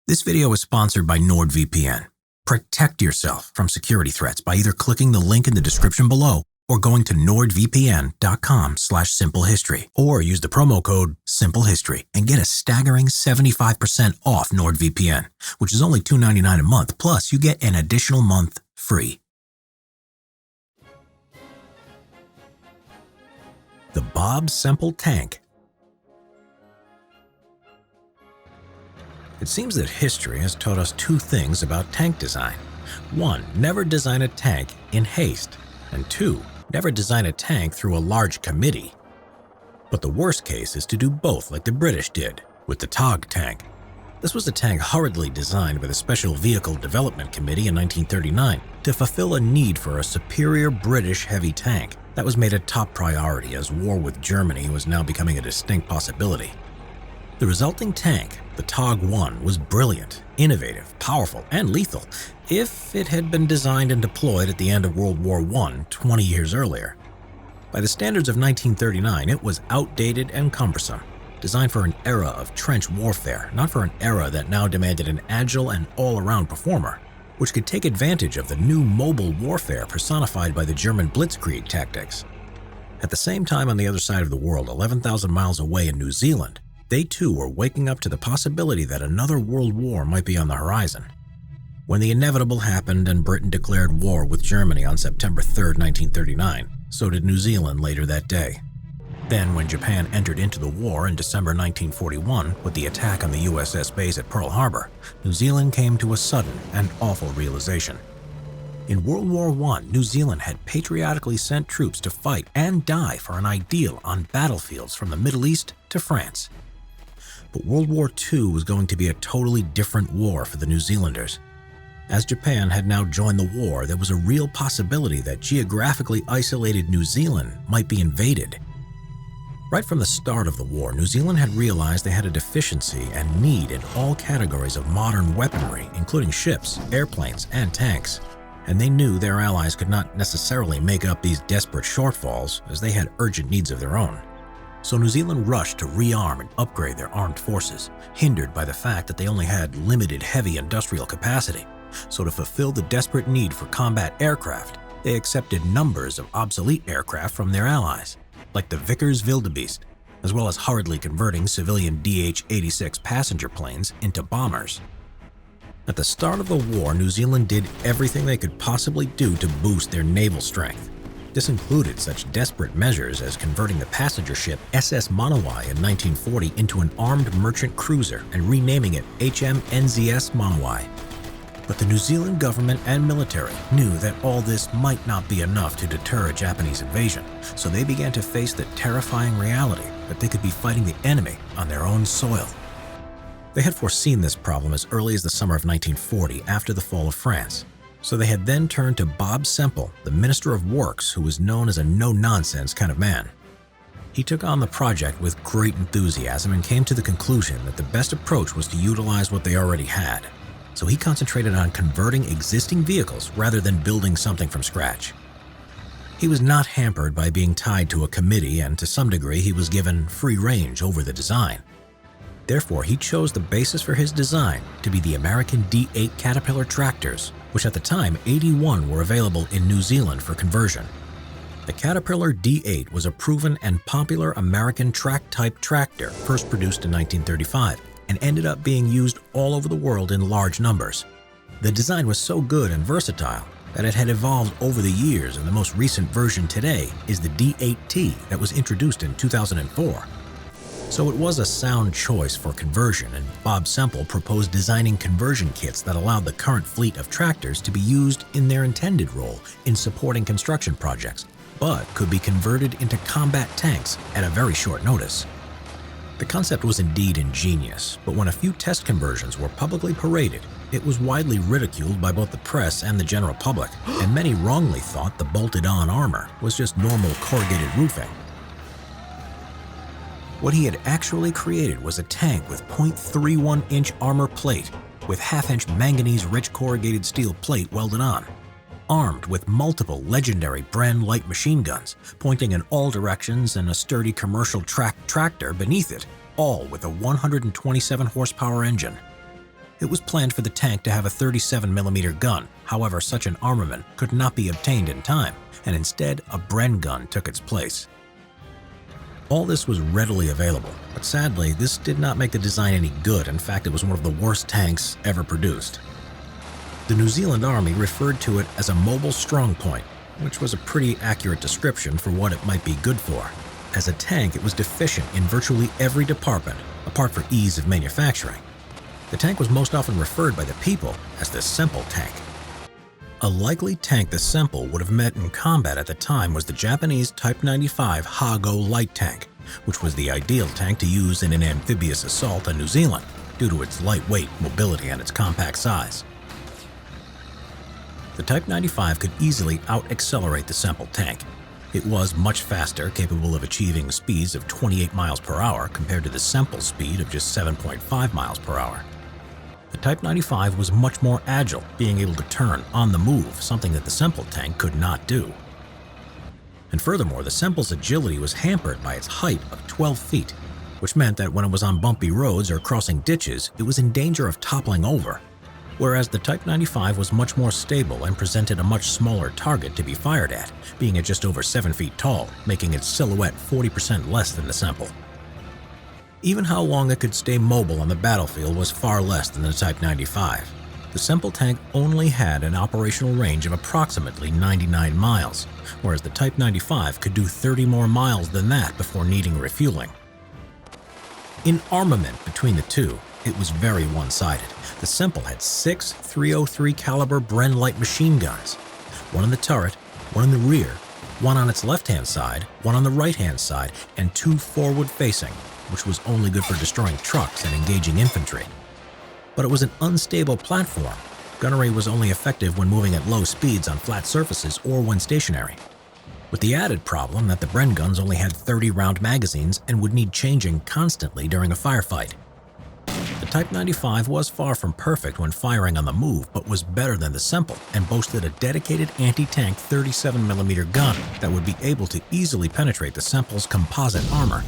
This video is sponsored by NordVPN. Protect yourself from security threats by either clicking the link in the description below or going to nordvpn.com/simplehistory or use the promo code SIMPLEHISTORY and get a staggering 75% off NordVPN, which is only $2.99 a month, plus you get an additional month free. The Bob Semple Tank. It seems that history has taught us two things about tank design. One, never design a tank in haste. And two, never design a tank through a large committee. But the worst case is to do both like the British did with the Tog tank. This was a tank hurriedly designed by the Special Vehicle Development Committee in 1939 to fulfill a need for a superior British heavy tank that was made a top priority as war with Germany was now becoming a distinct possibility. The resulting tank, the Tog-1, was brilliant, innovative, powerful, and lethal if it had been designed and deployed at the end of World War I 20 years earlier. By the standards of 1939, it was outdated and cumbersome, designed for an era of trench warfare, not for an era that now demanded an agile and all-around performer, which could take advantage of the new mobile warfare personified by the German blitzkrieg tactics. At the same time, on the other side of the world, 11,000 miles away in New Zealand, they too were waking up to the possibility that another world war might be on the horizon. When the inevitable happened and Britain declared war with Germany on September 3, 1939, so did New Zealand later that day. Then, when Japan entered into the war in December 1941 with the attack on the USS base at Pearl Harbor, New Zealand came to a sudden and awful realization. In World War I, New Zealand had patriotically sent troops to fight and die for an ideal on battlefields from the Middle East to France. But World War II was going to be a totally different war for the New Zealanders. As Japan had now joined the war, there was a real possibility that geographically isolated New Zealand might be invaded. Right from the start of the war, New Zealand had realized they had a deficiency and need in all categories of modern weaponry, including ships, airplanes, and tanks. And they knew their allies could not necessarily make up these desperate shortfalls, as they had urgent needs of their own. So New Zealand rushed to rearm and upgrade their armed forces, hindered by the fact that they only had limited heavy industrial capacity. So to fulfill the desperate need for combat aircraft, they accepted numbers of obsolete aircraft from their allies, like the Vickers Wildebeest, as well as hurriedly converting civilian DH-86 passenger planes into bombers. At the start of the war, New Zealand did everything they could possibly do to boost their naval strength. This included such desperate measures as converting the passenger ship SS Monowai in 1940 into an armed merchant cruiser and renaming it HMNZS Monowai. But the New Zealand government and military knew that all this might not be enough to deter a Japanese invasion, so they began to face the terrifying reality that they could be fighting the enemy on their own soil. They had foreseen this problem as early as the summer of 1940 after the fall of France. So they had then turned to Bob Semple, the Minister of Works, who was known as a no-nonsense kind of man. He took on the project with great enthusiasm and came to the conclusion that the best approach was to utilize what they already had. So he concentrated on converting existing vehicles rather than building something from scratch. He was not hampered by being tied to a committee, and to some degree he was given free range over the design. Therefore, he chose the basis for his design to be the American D8 Caterpillar tractors, which at the time 81 were available in New Zealand for conversion. The Caterpillar D8 was a proven and popular American track-type tractor first produced in 1935 and ended up being used all over the world in large numbers. The design was so good and versatile that it had evolved over the years, and the most recent version today is the D8T that was introduced in 2004. So it was a sound choice for conversion, and Bob Semple proposed designing conversion kits that allowed the current fleet of tractors to be used in their intended role in supporting construction projects, but could be converted into combat tanks at a very short notice. The concept was indeed ingenious, but when a few test conversions were publicly paraded, it was widely ridiculed by both the press and the general public, and many wrongly thought the bolted-on armor was just normal corrugated roofing. What he had actually created was a tank with 0.31-inch armor plate with half-inch manganese-rich corrugated steel plate welded on, armed with multiple legendary brand light machine guns pointing in all directions and a sturdy commercial tractor beneath it, all with a 127 horsepower engine. It was planned for the tank to have a 37mm gun, however such an armament could not be obtained in time, and instead a Bren gun took its place. All this was readily available, but sadly this did not make the design any good. In fact, it was one of the worst tanks ever produced. The New Zealand Army referred to it as a mobile strongpoint, which was a pretty accurate description for what it might be good for. As a tank, it was deficient in virtually every department, apart from ease of manufacturing. The tank was most often referred by the people as the Semple Tank. A likely tank the Semple would have met in combat at the time was the Japanese Type 95 Ha-Go light tank, which was the ideal tank to use in an amphibious assault on New Zealand due to its lightweight, mobility, and its compact size. The Type 95 could easily out-accelerate the Semple tank. It was much faster, capable of achieving speeds of 28 miles per hour compared to the Semple's speed of just 7.5 miles per hour. The Type 95 was much more agile, being able to turn on the move, something that the Semple tank could not do. And furthermore, the Semple's agility was hampered by its height of 12 feet, which meant that when it was on bumpy roads or crossing ditches, it was in danger of toppling over. Whereas the Type 95 was much more stable and presented a much smaller target to be fired at, being at just over 7 feet tall, making its silhouette 40% less than the Semple. Even how long it could stay mobile on the battlefield was far less than the Type 95. The Semple tank only had an operational range of approximately 99 miles, whereas the Type 95 could do 30 more miles than that before needing refueling. In armament between the two, it was very one-sided. The Semple had 6 .303 caliber Bren light machine guns, one in the turret, one in the rear, one on its left-hand side, one on the right-hand side, and 2 forward-facing, which was only good for destroying trucks and engaging infantry. But it was an unstable platform. Gunnery was only effective when moving at low speeds on flat surfaces or when stationary, with the added problem that the Bren guns only had 30-round magazines and would need changing constantly during a firefight. The Type 95 was far from perfect when firing on the move, but was better than the Semple and boasted a dedicated anti-tank 37mm gun that would be able to easily penetrate the Semple's composite armor.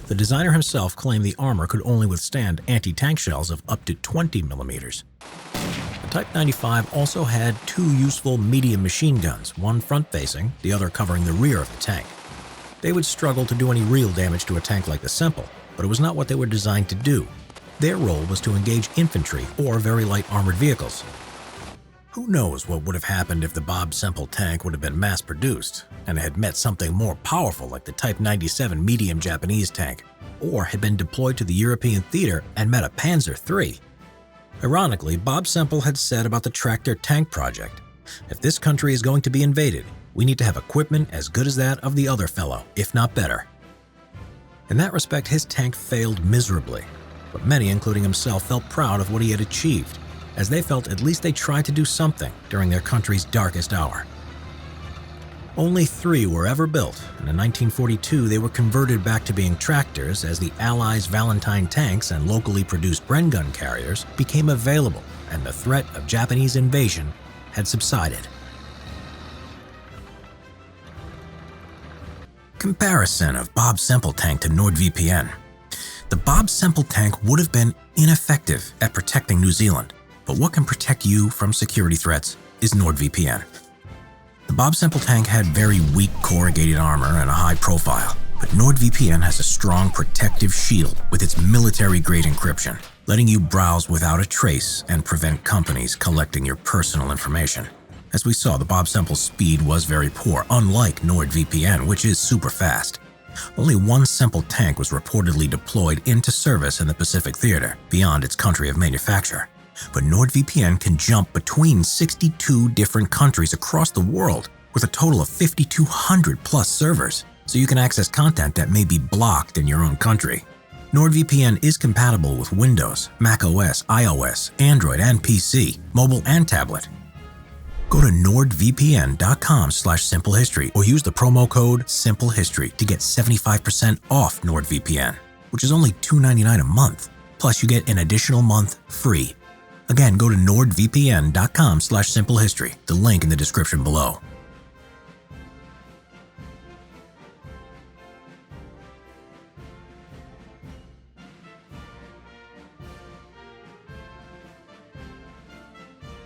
The designer himself claimed the armor could only withstand anti-tank shells of up to 20mm. The Type 95 also had 2 useful medium machine guns, one front-facing, the other covering the rear of the tank. They would struggle to do any real damage to a tank like the Semple, but it was not what they were designed to do. Their role was to engage infantry or very light armored vehicles. Who knows what would have happened if the Bob Semple tank would have been mass-produced and had met something more powerful like the Type 97 medium Japanese tank, or had been deployed to the European theater and met a Panzer III. Ironically, Bob Semple had said about the tractor tank project, "If this country is going to be invaded, we need to have equipment as good as that of the other fellow, if not better." In that respect, his tank failed miserably, but many, including himself, felt proud of what he had achieved, as they felt at least they tried to do something during their country's darkest hour. Only 3 were ever built, and in 1942 they were converted back to being tractors as the Allies' Valentine tanks and locally produced Bren gun carriers became available and the threat of Japanese invasion had subsided. Comparison of Bob Semple Tank to NordVPN. The Bob Semple Tank would have been ineffective at protecting New Zealand, but what can protect you from security threats is NordVPN. The Bob Semple Tank had very weak corrugated armor and a high profile, but NordVPN has a strong protective shield with its military-grade encryption, letting you browse without a trace and prevent companies collecting your personal information. As we saw, the Bob Semple's speed was very poor, unlike NordVPN, which is super fast. Only one Semple tank was reportedly deployed into service in the Pacific Theater, beyond its country of manufacture. But NordVPN can jump between 62 different countries across the world, with a total of 5,200 plus servers, so you can access content that may be blocked in your own country. NordVPN is compatible with Windows, macOS, iOS, Android, and PC, mobile and tablet. Go to nordvpn.com/simplehistory or use the promo code SimpleHistory to get 75% off NordVPN, which is only $2.99 a month. Plus, you get an additional month free. Again, go to nordvpn.com/simplehistory, the link in the description below.